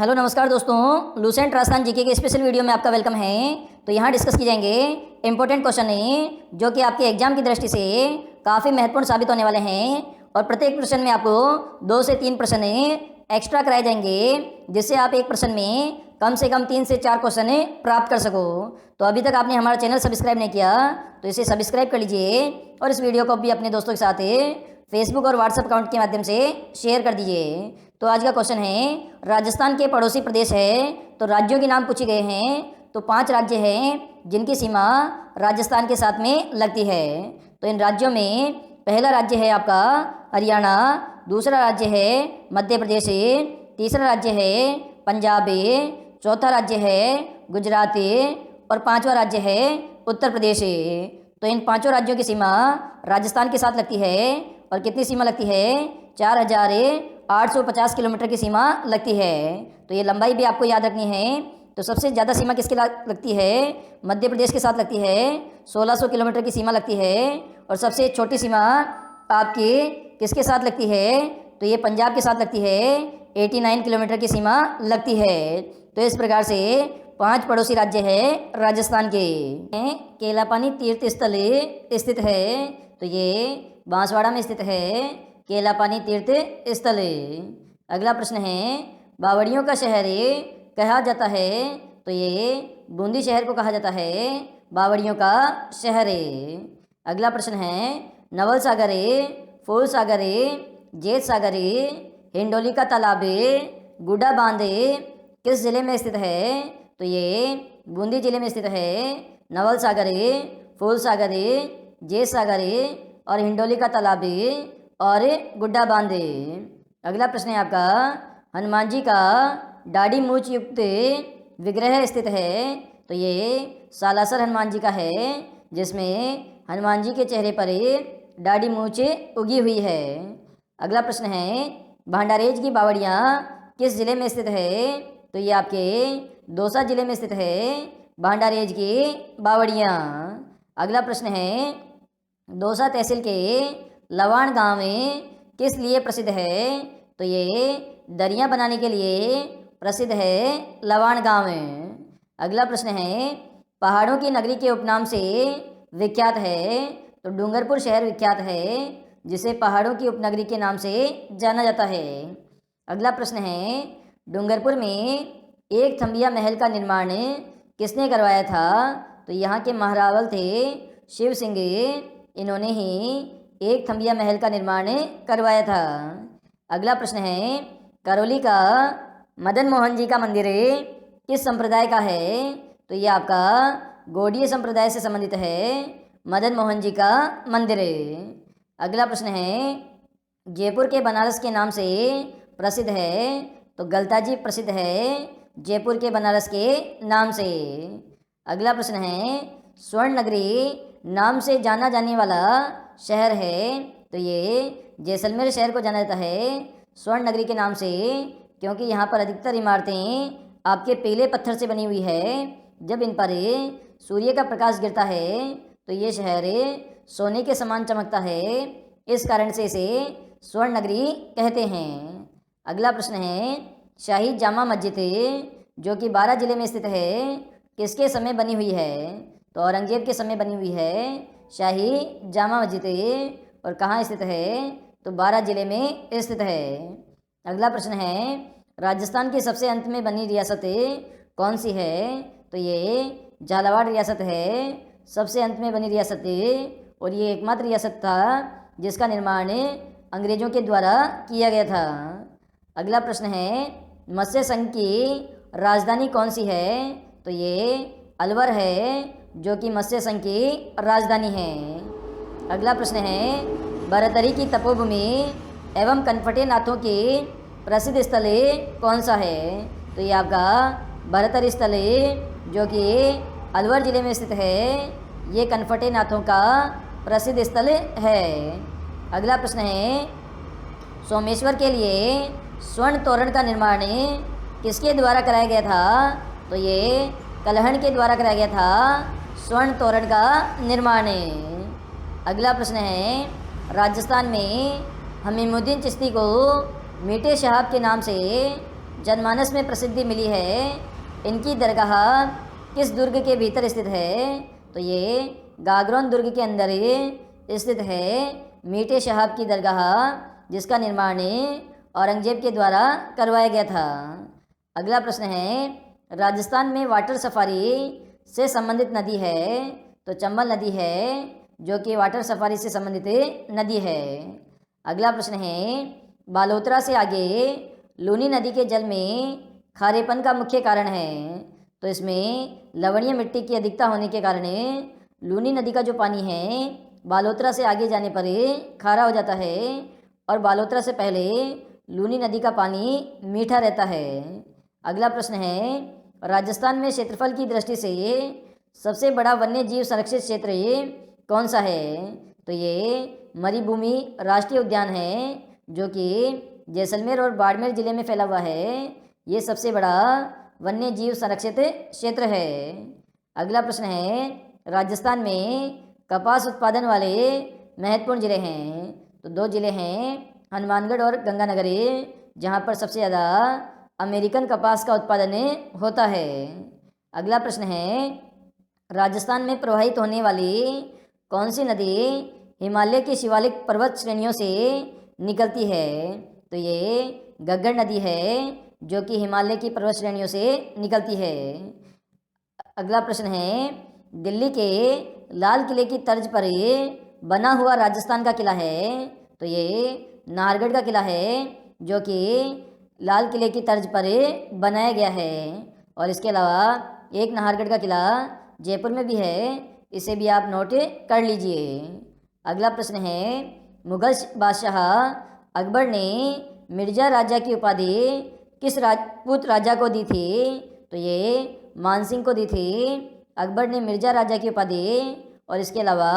Hello नमस्कार दोस्तों, Lucent Rajasthan GK के स्पेशल वीडियो में आपका वेलकम है। तो यहाँ डिस्कस की जाएंगे इंपॉर्टेंट क्वेश्चन जो कि आपके एग्जाम की दृष्टि से काफ़ी महत्वपूर्ण साबित होने वाले हैं। और प्रत्येक प्रश्न में आपको 2 से 3 प्रश्न एक्स्ट्रा कराए जाएंगे, जिससे आप एक प्रश्न में कम से कम 3 से 4 क्वेश्चन प्राप्त कर सको। तो अभी तक आपने हमारा चैनल सब्सक्राइब नहीं किया तो इसे सब्सक्राइब कर लीजिए और इस वीडियो को भी अपने दोस्तों के साथ फेसबुक और व्हाट्सएप अकाउंट के माध्यम से शेयर कर दीजिए। तो आज का क्वेश्चन है, राजस्थान के पड़ोसी प्रदेश है, तो राज्यों के नाम पूछे गए हैं। तो 5 राज्य हैं जिनकी सीमा राजस्थान के साथ में लगती है। तो इन राज्यों में पहला राज्य है आपका हरियाणा, दूसरा राज्य है मध्य प्रदेश, तीसरा राज्य है पंजाब, चौथा राज्य है गुजरात और 5वां राज्य है उत्तर प्रदेश। तो इन 5 राज्यों की सीमा राजस्थान के साथ लगती है। और कितनी सीमा लगती है? 4850 किलोमीटर की सीमा लगती है। तो ये लंबाई भी आपको याद रखनी है। तो सबसे ज़्यादा सीमा किसके लगती है? मध्य प्रदेश के साथ लगती है, 1600 किलोमीटर की सीमा लगती है। और सबसे छोटी सीमा आपकी किसके साथ लगती है? तो ये पंजाब के साथ लगती है, 89 किलोमीटर की सीमा लगती है। तो इस प्रकार से 5 पड़ोसी राज्य है राजस्थान के। केलापानी तीर्थ स्थल स्थित है, तो ये बांसवाड़ा में स्थित है केलापानी तीर्थ स्थल। अगला प्रश्न है, बावड़ियों का शहर कहा जाता है, तो ये बूंदी शहर को कहा जाता है बावड़ियों का शहर। अगला प्रश्न है, नवल सागर, फूल सागर, जेत सागर, हिंडोली का तालाब, गुड्डा बांध किस जिले में स्थित है? तो ये बूंदी जिले में स्थित है। नवल सागर, फूल सागर, जेत सागर और हिंडोली का तालाब और गुड्डा बांध। अगला प्रश्न है आपका, हनुमान जी का दाढ़ी मूंछ युक्त विग्रह स्थित है, तो ये सालासर हनुमान जी का है, जिसमें हनुमान जी के चेहरे पर दाढ़ी मूंछ उगी हुई है। अगला प्रश्न है, भांडारेज की बावड़ियाँ किस जिले में स्थित है? तो ये आपके दौसा जिले में स्थित है भांडारेज की बावड़ियाँ। अगला प्रश्न है, दौसा तहसील के लवाण गांव किस लिए प्रसिद्ध है? तो ये दरियाँ बनाने के लिए प्रसिद्ध है लवाण गांव। अगला प्रश्न है, पहाड़ों की नगरी के उपनाम से विख्यात है, तो डूंगरपुर शहर विख्यात है, जिसे पहाड़ों की उपनगरी के नाम से जाना जाता है। अगला प्रश्न है, डूंगरपुर में एक थंबिया महल का निर्माण किसने करवाया था? तो यहाँ के महारावल थे शिव सिंह, इन्होंने ही एक थंबिया महल का निर्माण करवाया था। अगला प्रश्न है, करौली का मदन मोहन जी का मंदिर किस संप्रदाय का है? तो ये आपका गौड़ीय संप्रदाय से संबंधित है मदन मोहन जी का मंदिर। अगला प्रश्न है, जयपुर के बनारस के नाम से प्रसिद्ध है, तो गलताजी प्रसिद्ध है जयपुर के बनारस के नाम से। अगला प्रश्न है, स्वर्ण नगरी नाम से जाना जाने वाला शहर है, तो ये जैसलमेर शहर को जाना जाता है स्वर्ण नगरी के नाम से, क्योंकि यहाँ पर अधिकतर इमारतें आपके पीले पत्थर से बनी हुई है। जब इन पर सूर्य का प्रकाश गिरता है तो ये शहर सोने के समान चमकता है, इस कारण से इसे स्वर्ण नगरी कहते हैं। अगला प्रश्न है, शाही जामा मस्जिद जो कि 12 जिले में स्थित है, किसके समय बनी हुई है? तो औरंगजेब के समय बनी हुई है शाही जामा मस्जिद। और कहाँ स्थित है? तो 12 जिले में स्थित है। अगला प्रश्न है, राजस्थान के सबसे अंत में बनी रियासत कौन सी है? तो ये झालावाड़ रियासत है सबसे अंत में बनी रियासत, और ये एकमात्र रियासत था जिसका निर्माण अंग्रेजों के द्वारा किया गया था। अगला प्रश्न है, मत्स्य संघ की राजधानी कौन सी है? तो ये अलवर है, जो कि मत्स्य संघ की राजधानी है। अगला प्रश्न है, बरतरी की तपोभूमि एवं कनफटे नाथों की प्रसिद्ध स्थल कौन सा है? तो ये आपका बरतरी स्थल, जो कि अलवर जिले में स्थित है, ये कनफटे नाथों का प्रसिद्ध स्थल है। अगला प्रश्न है, सोमेश्वर के लिए स्वर्ण तोरण का निर्माण किसके द्वारा कराया गया था? तो ये कलहण के द्वारा कराया गया था स्वर्ण तोरण का निर्माण। अगला प्रश्न है, राजस्थान में हमीमुद्दीन चिश्ती को मीठे शहाब के नाम से जनमानस में प्रसिद्धि मिली है, इनकी दरगाह किस दुर्ग के भीतर स्थित है? तो ये गागरोन दुर्ग के अंदर स्थित है मीठे शहाब की दरगाह, जिसका निर्माण औरंगजेब के द्वारा करवाया गया था। अगला प्रश्न है, राजस्थान में वाटर सफारी से संबंधित नदी है? तो चंबल नदी है, जो कि वाटर सफारी से संबंधित नदी है। अगला प्रश्न है, बालोतरा से आगे लूनी नदी के जल में खारेपन का मुख्य कारण है? तो इसमें लवणीय मिट्टी की अधिकता होने के कारण लूनी नदी का जो पानी है बालोतरा से आगे जाने पर खारा हो जाता है, और बालोतरा से पहले लूनी नदी का पानी मीठा रहता है। अगला प्रश्न है, राजस्थान में क्षेत्रफल की दृष्टि से सबसे बड़ा वन्य जीव संरक्षित क्षेत्र कौन सा है? तो ये मरीभूमि राष्ट्रीय उद्यान है, जो कि जैसलमेर और बाड़मेर जिले में फैला हुआ है। ये सबसे बड़ा वन्य जीव संरक्षित क्षेत्र है। अगला प्रश्न है, राजस्थान में कपास उत्पादन वाले महत्वपूर्ण जिले हैं? तो 2 जिले हैं, हनुमानगढ़ और गंगानगर, जहाँ पर सबसे ज़्यादा अमेरिकन कपास का उत्पादन होता है। अगला प्रश्न है, राजस्थान में प्रवाहित होने वाली कौन सी नदी हिमालय की शिवालिक पर्वत श्रेणियों से निकलती है? तो ये गग्गर नदी है, जो कि हिमालय की पर्वत श्रेणियों से निकलती है। अगला प्रश्न है, दिल्ली के लाल किले की तर्ज पर बना हुआ राजस्थान का किला है? तो ये नाहरगढ़ का किला है, जो कि लाल किले की तर्ज पर बनाया गया है। और इसके अलावा एक नाहरगढ़ का किला जयपुर में भी है, इसे भी आप नोट कर लीजिए। अगला प्रश्न है, मुगल बादशाह अकबर ने मिर्जा राजा की उपाधि किस राजपूत राजा को दी थी? तो ये मानसिंह को दी थी। अकबर ने मिर्जा राजा की उपाधि और इसके अलावा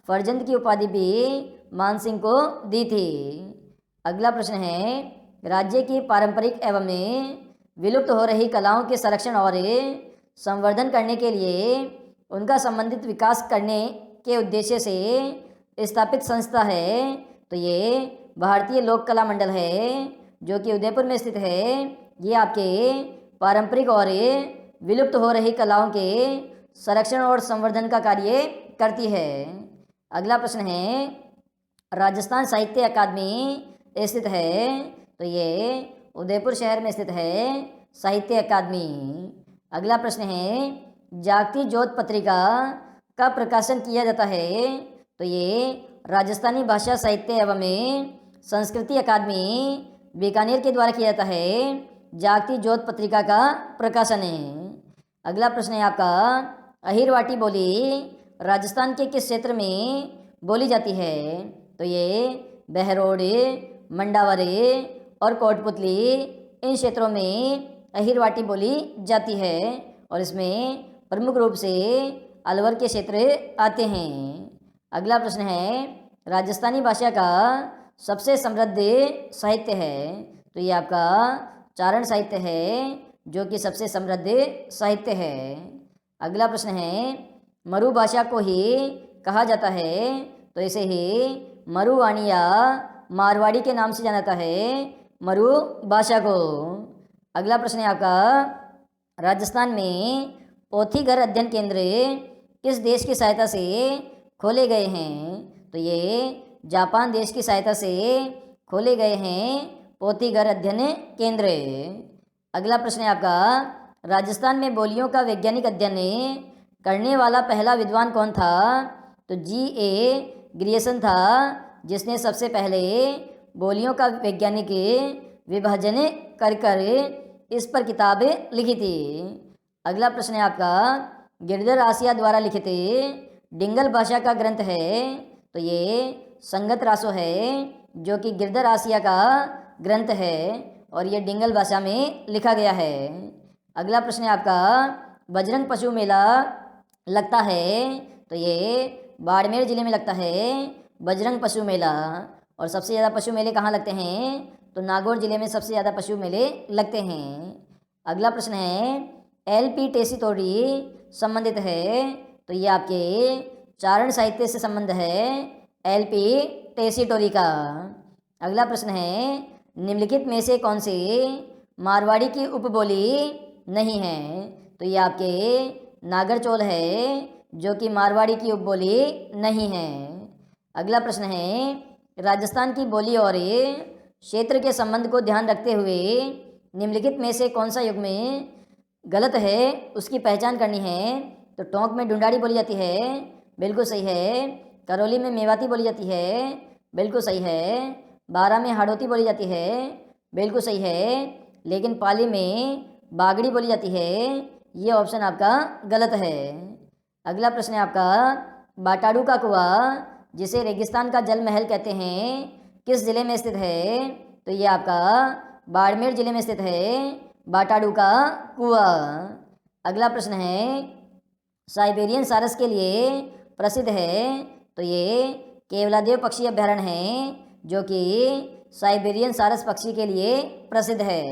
फरजंद की उपाधि भी मानसिंह को दी थी। अगला प्रश्न है, राज्य की पारंपरिक एवं विलुप्त हो रही कलाओं के संरक्षण और संवर्धन करने के लिए उनका संबंधित विकास करने के उद्देश्य से स्थापित संस्था है? तो ये भारतीय लोक कला मंडल है, जो कि उदयपुर में स्थित है। ये आपके पारंपरिक और विलुप्त हो रही कलाओं के संरक्षण और संवर्धन का कार्य करती है। अगला प्रश्न है, राजस्थान साहित्य अकादमी स्थित है? तो ये उदयपुर शहर में स्थित है साहित्य अकादमी। अगला प्रश्न है, जागती ज्योत पत्रिका का प्रकाशन किया जाता है? तो ये राजस्थानी भाषा साहित्य एवं संस्कृति अकादमी बीकानेर के द्वारा किया जाता है। जागती ज्योत पत्रिका का प्रकाशन है। अगला प्रश्न है आपका, अहिरवाटी बोली राजस्थान के किस क्षेत्र में बोली जाती है? तो ये बहरोड, मंडावरे और कोटपुतली, इन क्षेत्रों में अहिरवाटी बोली जाती है, और इसमें प्रमुख रूप से अलवर के क्षेत्र आते हैं। अगला प्रश्न है, राजस्थानी भाषा का सबसे समृद्ध साहित्य है? तो ये आपका चारण साहित्य है, जो कि सबसे समृद्ध साहित्य है। अगला प्रश्न है, मरु भाषा को ही कहा जाता है? तो इसे ही मरुवाणी या मारवाड़ी के नाम से जाना जाता है, मरु भाषा को। अगला प्रश्न है आपका, राजस्थान में पोथी घर अध्ययन केंद्र किस देश की सहायता से खोले गए हैं? तो ये जापान देश की सहायता से खोले गए हैं पोथी घर अध्ययन केंद्र। अगला प्रश्न है आपका, राजस्थान में बोलियों का वैज्ञानिक अध्ययन करने वाला पहला विद्वान कौन था? तो G.A. ग्रियर्सन था, जिसने सबसे पहले बोलियों का वैज्ञानिक विभाजन कर इस पर किताब लिखी थी। अगला प्रश्न है आपका, गिरधर आसिया द्वारा लिखित डिंगल भाषा का ग्रंथ है? तो ये संगत रासो है, जो कि गिरधर आसिया का ग्रंथ है, और ये डिंगल भाषा में लिखा गया है। अगला प्रश्न है आपका, बजरंग पशु मेला लगता है? तो ये बाड़मेर जिले में लगता है बजरंग पशु मेला। और सबसे ज़्यादा पशु मेले कहाँ लगते हैं? तो नागौर जिले में सबसे ज़्यादा पशु मेले लगते हैं। अगला प्रश्न है, LP टेसीटोरी संबंधित है? तो ये आपके चारण साहित्य से संबंध है LP टेसीटोरी का। अगला प्रश्न है, निम्नलिखित में से कौन से मारवाड़ी की उपबोली नहीं है। तो ये आपके नागरचौल है जो कि मारवाड़ी की उपबोली नहीं है। अगला प्रश्न है, राजस्थान की बोली और क्षेत्र के संबंध को ध्यान रखते हुए निम्नलिखित में से कौन सा युग्म गलत है उसकी पहचान करनी है। तो टोंक में ढूंढाड़ी बोली जाती है, बिल्कुल सही है। करौली में मेवाती बोली जाती है, बिल्कुल सही है। बारा में हाड़ौती बोली जाती है, बिल्कुल सही है। लेकिन पाली में बागड़ी बोली जाती है, ये ऑप्शन आपका गलत है। अगला प्रश्न है आपका, बाटाड़ू का कुआं जिसे रेगिस्तान का जल महल कहते हैं किस जिले में स्थित है। तो ये आपका बाड़मेर जिले में स्थित है बाटाड़ू का कुआं। अगला प्रश्न है, साइबेरियन सारस के लिए प्रसिद्ध है। तो ये केवलादेव पक्षी अभ्यारण्य है जो कि साइबेरियन सारस पक्षी के लिए प्रसिद्ध है।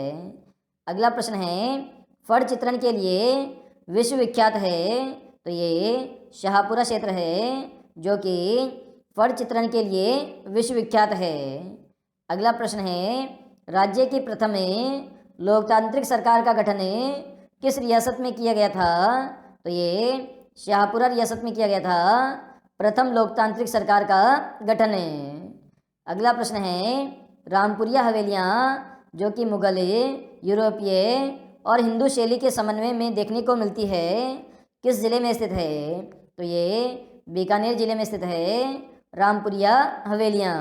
अगला प्रश्न है, फड़ चित्रण के लिए विश्वविख्यात है। तो ये शाहपुरा क्षेत्र है जो कि फड़ चित्रण के लिए विश्वविख्यात है। अगला प्रश्न है, राज्य की प्रथम लोकतांत्रिक सरकार का गठन किस रियासत में किया गया था। तो ये शाहपुरा रियासत में किया गया था प्रथम लोकतांत्रिक सरकार का गठन। अगला प्रश्न है, रामपुरिया हवेलियाँ जो कि मुगल, यूरोपीय और हिंदू शैली के समन्वय में देखने को मिलती है किस जिले में स्थित है। तो ये बीकानेर जिले में स्थित है रामपुरिया हवेलियाँ।